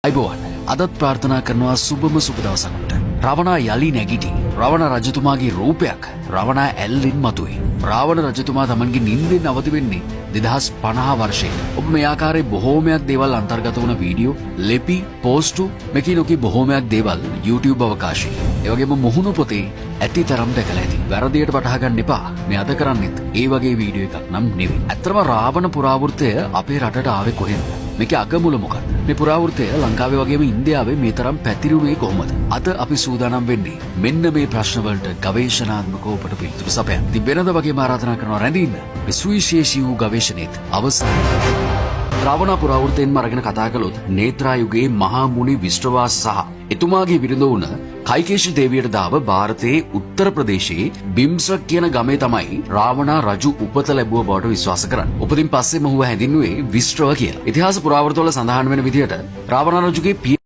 අයිබෝවන් අදත් ප්‍රාර්ථනා කරනවා සුබම සුබ දවසකට. රවණා යලි නැගිටි. රවණ රජතුමාගේ රූපයක් රවණා ඇල්ලින් මතුවේ. රාවණ රජතුමා තමන්ගේ නිින්දෙන් අවදි වෙන්නේ 2050 වර්ෂයේ. ඔබ මේ ආකාරයේ බොහෝමයක් දේවල් අන්තර්ගත වුණ වීඩියෝ, ලිපි, පෝස්ටු මෙකී නොකී බොහෝමයක් දේවල් YouTube අවකාශයේ. ඒ වගේම මුහුණු පොතේ ඇති තරම් දැකලා ඇති. වැරදියට වටහා ගන්න එපා. මේ අද කරන්නෙත් ඒ වගේ වීඩියෝ එකක් නම් නෙවෙයි. ඇත්තම රාවණ පුරාවෘත්තය අපේ රටට ආවේ කොහෙන්ද? මේකේ අගමුල මොකක්ද? මේ පුරාවෘත්තය ලංකාවේ වගේම ඉන්දියාවේ මේ තරම් පැතිරුණේ කොහොමද? අද අපි සූදානම් වෙන්නේ මෙන්න මේ ප්‍රශ්න වලට ගවේෂණාත්මකව ඔබට පිළිතුරු සපයන්න. ඉතින් වෙනද වගේම ආරාධනා කරනවා රැඳින්න. මේ සුවිශේෂී වූ ගවේෂණෙත් අවසන්. රාවණ පුරාවෘත්තයෙන්ම අරගෙන කතා කළොත් නේත්‍රා යුගයේ මහා මුනි විශ්වවාස සහ එතුමාගේ බිරිඳ වුණ කයිකේෂි දේවියට දාව ಭಾರತයේ උත්තර ප්‍රදේශයේ බිම්සක් කියන ගමේ තමයි රාවණ රජු උපත ලැබුව බවට විශ්වාස කරන්නේ. උපතින් පස්සේ මොහුව හැඳින්වුවේ විශ්‍රව කියලා. ඉතිහාස පුරාවෘත්තවල සඳහන් වෙන විදිහට රාවණ රජුගේ